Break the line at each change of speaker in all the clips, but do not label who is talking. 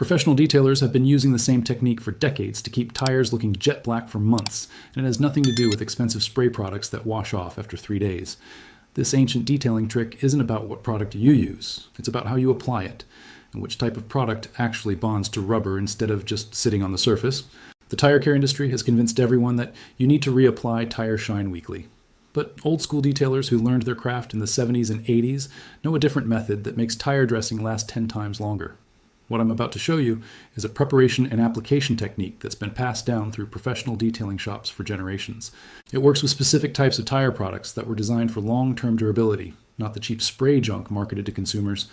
Professional detailers have been using the same technique for decades to keep tires looking jet black for months, and it has nothing to do with expensive spray products that wash off after 3 days. This ancient detailing trick isn't about what product you use, it's about how you apply it, and which type of product actually bonds to rubber instead of just sitting on the surface. The tire care industry has convinced everyone that you need to reapply Tire Shine weekly. But old school detailers who learned their craft in the 70s and 80s know a different method that makes tire dressing last 10 times longer. What I'm about to show you is a preparation and application technique that's been passed down through professional detailing shops for generations. It works with specific types of tire products that were designed for long-term durability, not the cheap spray junk marketed to consumers.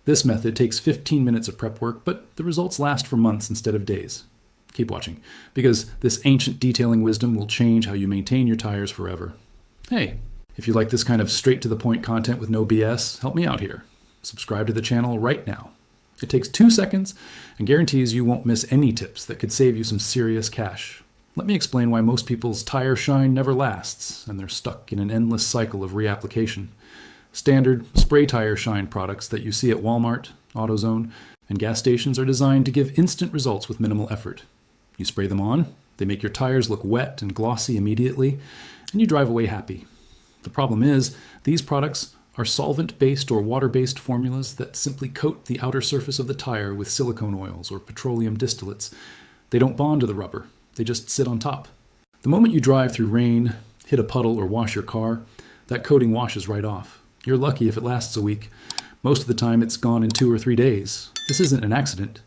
This method takes 15 minutes of prep work, but the results last for months instead of days. Keep watching, because this ancient detailing wisdom will change how you maintain your tires forever. Hey, if you like this kind of straight-to-the-point content with no BS, help me out here. Subscribe to the channel right now. It takes 2 seconds and guarantees you won't miss any tips that could save you some serious cash. Let me explain why most people's tire shine never lasts, and they're stuck in an endless cycle of reapplication. Standard spray tire shine products that you see at Walmart, AutoZone, and gas stations are designed to give instant results with minimal effort. You spray them on, they make your tires look wet and glossy immediately, and you drive away happy. The problem is, these products are solvent-based or water-based formulas that simply coat the outer surface of the tire with silicone oils or petroleum distillates. They don't bond to the rubber, they just sit on top. The moment you drive through rain, hit a puddle, or wash your car, that coating washes right off. You're lucky if it lasts a week. Most of the time it's gone in 2 or 3 days. This isn't an accident.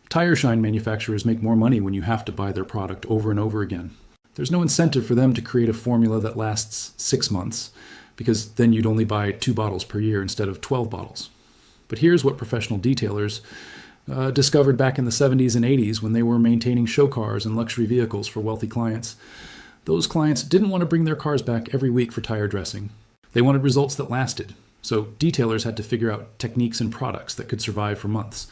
Tire shine manufacturers make more money when you have to buy their product over and over again. There's no incentive for them to create a formula that lasts 6 months, because then you'd only buy 2 bottles per year instead of 12 bottles. But here's what professional detailers discovered back in the 70s and 80s when they were maintaining show cars and luxury vehicles for wealthy clients. Those clients didn't want to bring their cars back every week for tire dressing. They wanted results that lasted, so detailers had to figure out techniques and products that could survive for months.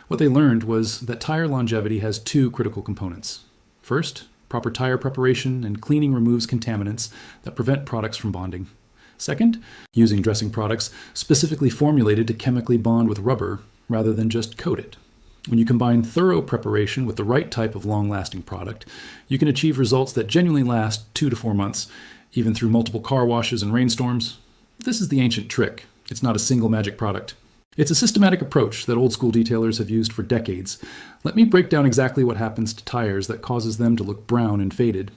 What they learned was that tire longevity has 2 critical components. First, proper tire preparation and cleaning removes contaminants that prevent products from bonding. Second, using dressing products specifically formulated to chemically bond with rubber rather than just coat it. When you combine thorough preparation with the right type of long-lasting product, you can achieve results that genuinely last 2 to 4 months, even through multiple car washes and rainstorms. This is the ancient trick. It's not a single magic product. It's a systematic approach that old school detailers have used for decades. Let me break down exactly what happens to tires that causes them to look brown and faded.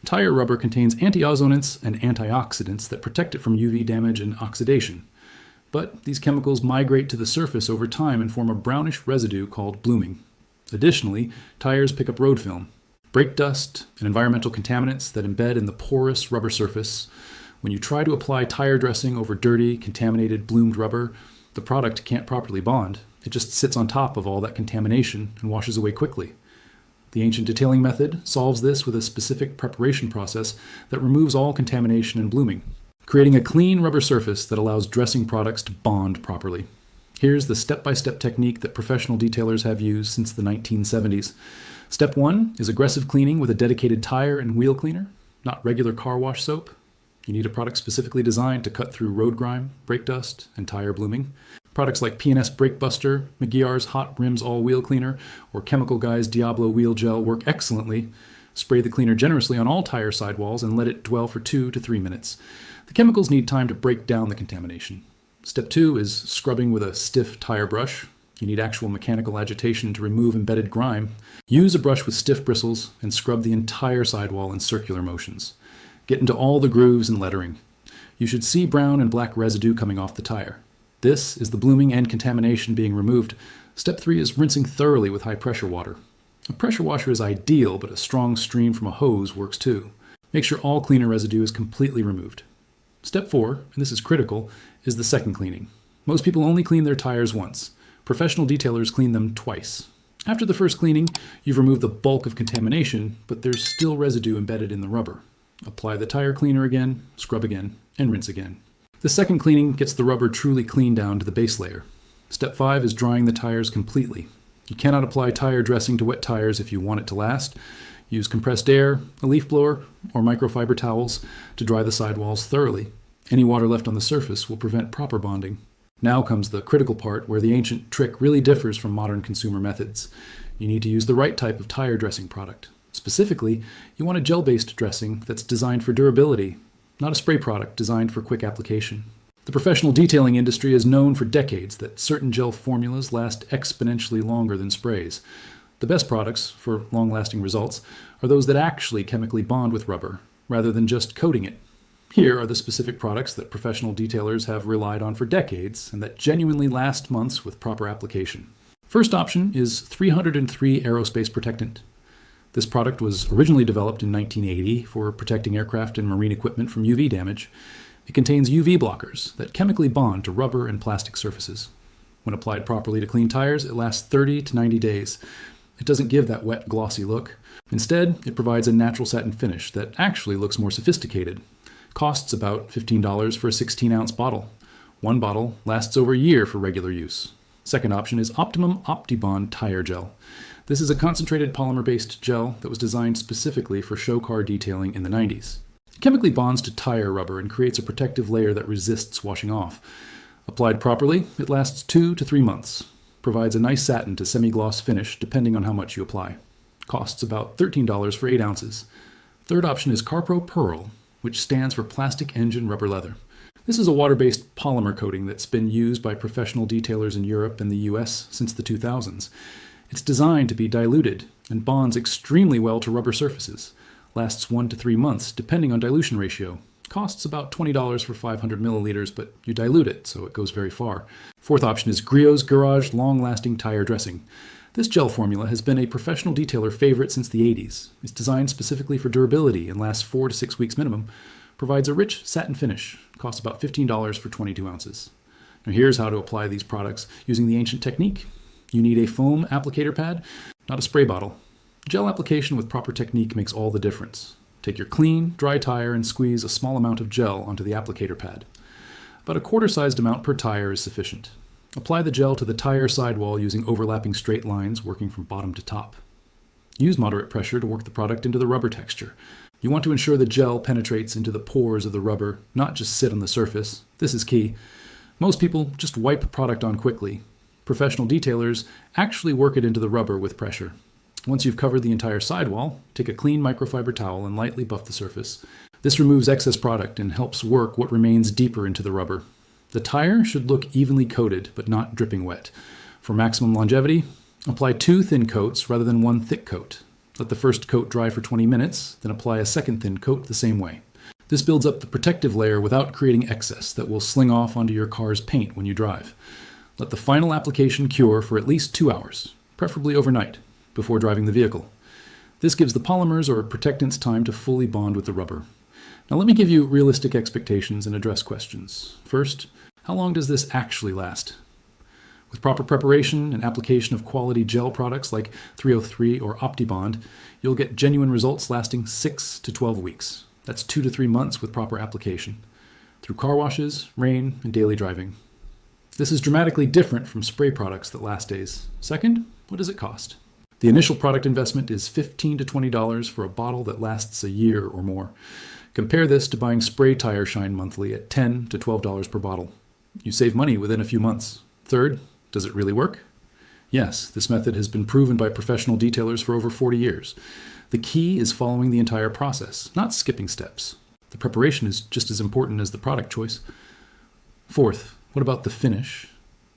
Tire rubber contains antiozonants and antioxidants that protect it from UV damage and oxidation. But these chemicals migrate to the surface over time and form a brownish residue called blooming. Additionally, tires pick up road film, brake dust, and environmental contaminants that embed in the porous rubber surface. When you try to apply tire dressing over dirty, contaminated, bloomed rubber, the product can't properly bond. It just sits on top of all that contamination and washes away quickly. The ancient detailing method solves this with a specific preparation process that removes all contamination and blooming, creating a clean rubber surface that allows dressing products to bond properly. Here's the step-by-step technique that professional detailers have used since the 1970s. Step 1 is aggressive cleaning with a dedicated tire and wheel cleaner, not regular car wash soap. You need a product specifically designed to cut through road grime, brake dust, and tire blooming. Products like P&S Brake Buster, Magyar's Hot Rims All-Wheel Cleaner, or Chemical Guy's Diablo Wheel Gel work excellently. Spray the cleaner generously on all tire sidewalls and let it dwell for 2 to 3 minutes. The chemicals need time to break down the contamination. Step 2 is scrubbing with a stiff tire brush. You need actual mechanical agitation to remove embedded grime. Use a brush with stiff bristles and scrub the entire sidewall in circular motions. Get into all the grooves and lettering. You should see brown and black residue coming off the tire. This is the blooming and contamination being removed. Step 3 is rinsing thoroughly with high-pressure water. A pressure washer is ideal, but a strong stream from a hose works too. Make sure all cleaner residue is completely removed. Step 4, and this is critical, is the second cleaning. Most people only clean their tires once. Professional detailers clean them twice. After the first cleaning, you've removed the bulk of contamination, but there's still residue embedded in the rubber. Apply the tire cleaner again, scrub again, and rinse again. The second cleaning gets the rubber truly cleaned down to the base layer. Step 5 is drying the tires completely. You cannot apply tire dressing to wet tires if you want it to last. Use compressed air, a leaf blower, or microfiber towels to dry the sidewalls thoroughly. Any water left on the surface will prevent proper bonding. Now comes the critical part where the ancient trick really differs from modern consumer methods. You need to use the right type of tire dressing product. Specifically, you want a gel-based dressing that's designed for durability, not a spray product designed for quick application. The professional detailing industry has known for decades that certain gel formulas last exponentially longer than sprays. The best products for long-lasting results are those that actually chemically bond with rubber, rather than just coating it. Here are the specific products that professional detailers have relied on for decades and that genuinely last months with proper application. First option is 303 Aerospace Protectant. This product was originally developed in 1980 for protecting aircraft and marine equipment from UV damage. It contains UV blockers that chemically bond to rubber and plastic surfaces. When applied properly to clean tires, it lasts 30 to 90 days. It doesn't give that wet, glossy look. Instead, it provides a natural satin finish that actually looks more sophisticated. Costs about $15 for a 16-ounce bottle. One bottle lasts over a year for regular use. Second option is Optimum OptiBond Tire Gel. This is a concentrated polymer-based gel that was designed specifically for show car detailing in the 90s. It chemically bonds to tire rubber and creates a protective layer that resists washing off. Applied properly, it lasts 2 to 3 months. Provides a nice satin to semi-gloss finish depending on how much you apply. Costs about $13 for 8 ounces. Third option is CarPro Pearl, which stands for Plastic Engine Rubber Leather. This is a water-based polymer coating that's been used by professional detailers in Europe and the US since the 2000s. It's designed to be diluted and bonds extremely well to rubber surfaces. Lasts 1 to 3 months, depending on dilution ratio. Costs about $20 for 500 milliliters, but you dilute it, so it goes very far. Fourth option is Griot's Garage Long-Lasting Tire Dressing. This gel formula has been a professional detailer favorite since the 80s. It's designed specifically for durability and lasts 4 to 6 weeks minimum. Provides a rich satin finish. Costs about $15 for 22 ounces. Now here's how to apply these products using the ancient technique. You need a foam applicator pad, not a spray bottle. Gel application with proper technique makes all the difference. Take your clean, dry tire and squeeze a small amount of gel onto the applicator pad. About a quarter-sized amount per tire is sufficient. Apply the gel to the tire sidewall using overlapping straight lines working from bottom to top. Use moderate pressure to work the product into the rubber texture. You want to ensure the gel penetrates into the pores of the rubber, not just sit on the surface. This is key. Most people just wipe product on quickly. Professional detailers actually work it into the rubber with pressure. Once you've covered the entire sidewall, take a clean microfiber towel and lightly buff the surface. This removes excess product and helps work what remains deeper into the rubber. The tire should look evenly coated, but not dripping wet. For maximum longevity, apply 2 thin coats rather than 1 thick coat. Let the first coat dry for 20 minutes, then apply a second thin coat the same way. This builds up the protective layer without creating excess that will sling off onto your car's paint when you drive. Let the final application cure for at least 2 hours, preferably overnight, before driving the vehicle. This gives the polymers or protectants time to fully bond with the rubber. Now let me give you realistic expectations and address questions. First, how long does this actually last? With proper preparation and application of quality gel products like 303 or OptiBond, you'll get genuine results lasting 6 to 12 weeks. That's 2 to 3 months with proper application, through car washes, rain, and daily driving. This is dramatically different from spray products that last days. Second, what does it cost? The initial product investment is $15 to $20 for a bottle that lasts a year or more. Compare this to buying spray tire shine monthly at $10 to $12 per bottle. You save money within a few months. Third, does it really work? Yes, this method has been proven by professional detailers for over 40 years. The key is following the entire process, not skipping steps. The preparation is just as important as the product choice. Fourth, what about the finish?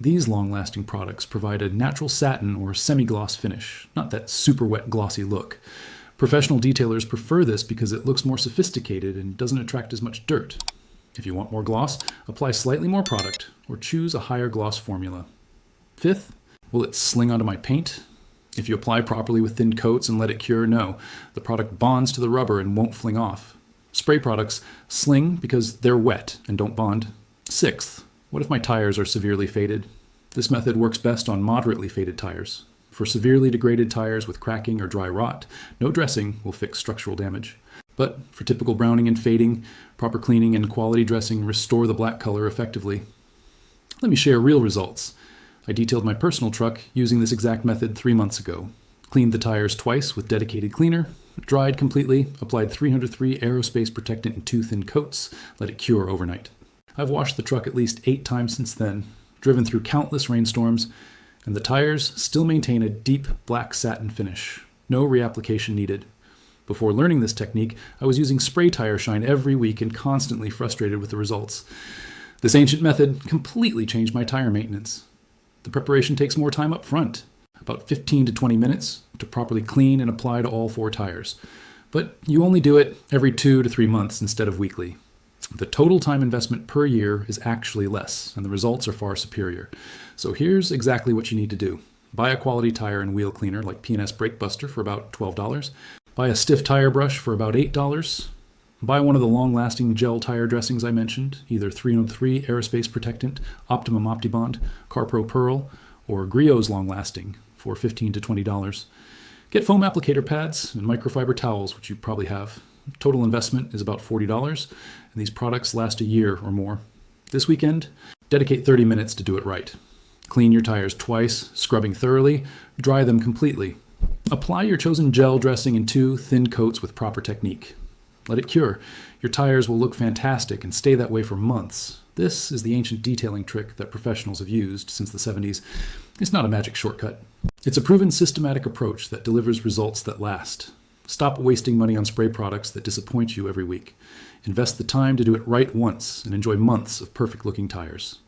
These long-lasting products provide a natural satin or semi-gloss finish, not that super wet glossy look. Professional detailers prefer this because it looks more sophisticated and doesn't attract as much dirt. If you want more gloss, apply slightly more product or choose a higher gloss formula. Fifth, will it sling onto my paint? If you apply properly with thin coats and let it cure, no. The product bonds to the rubber and won't fling off. Spray products sling because they're wet and don't bond. Sixth, what if my tires are severely faded? This method works best on moderately faded tires. For severely degraded tires with cracking or dry rot, no dressing will fix structural damage. But for typical browning and fading, proper cleaning and quality dressing restore the black color effectively. Let me share real results. I detailed my personal truck using this exact method 3 months ago. Cleaned the tires twice with dedicated cleaner, dried completely, applied 303 Aerospace Protectant in 2 thin coats, let it cure overnight. I've washed the truck at least 8 times since then. driven through countless rainstorms, and the tires still maintain a deep black satin finish. No reapplication needed. Before learning this technique, I was using spray tire shine every week and constantly frustrated with the results. This ancient method completely changed my tire maintenance. The preparation takes more time up front, about 15 to 20 minutes, to properly clean and apply to all 4 tires. But you only do it every 2 to 3 months instead of weekly. The total time investment per year is actually less, and the results are far superior. So here's exactly what you need to do. Buy a quality tire and wheel cleaner like P&S Brake Buster for about $12. Buy a stiff tire brush for about $8. Buy one of the long-lasting gel tire dressings I mentioned, either 303 Aerospace Protectant, Optimum OptiBond, CarPro Pearl, or Griot's long-lasting for $15 to $20. Get foam applicator pads and microfiber towels, which you probably have. Total investment is about $40, and these products last a year or more. This weekend, dedicate 30 minutes to do it right. Clean your tires twice, scrubbing thoroughly, dry them completely. Apply your chosen gel dressing in 2 thin coats with proper technique. Let it cure. Your tires will look fantastic and stay that way for months. This is the ancient detailing trick that professionals have used since the 70s. It's not a magic shortcut. It's a proven systematic approach that delivers results that last. Stop wasting money on spray products that disappoint you every week. Invest the time to do it right once and enjoy months of perfect-looking tires.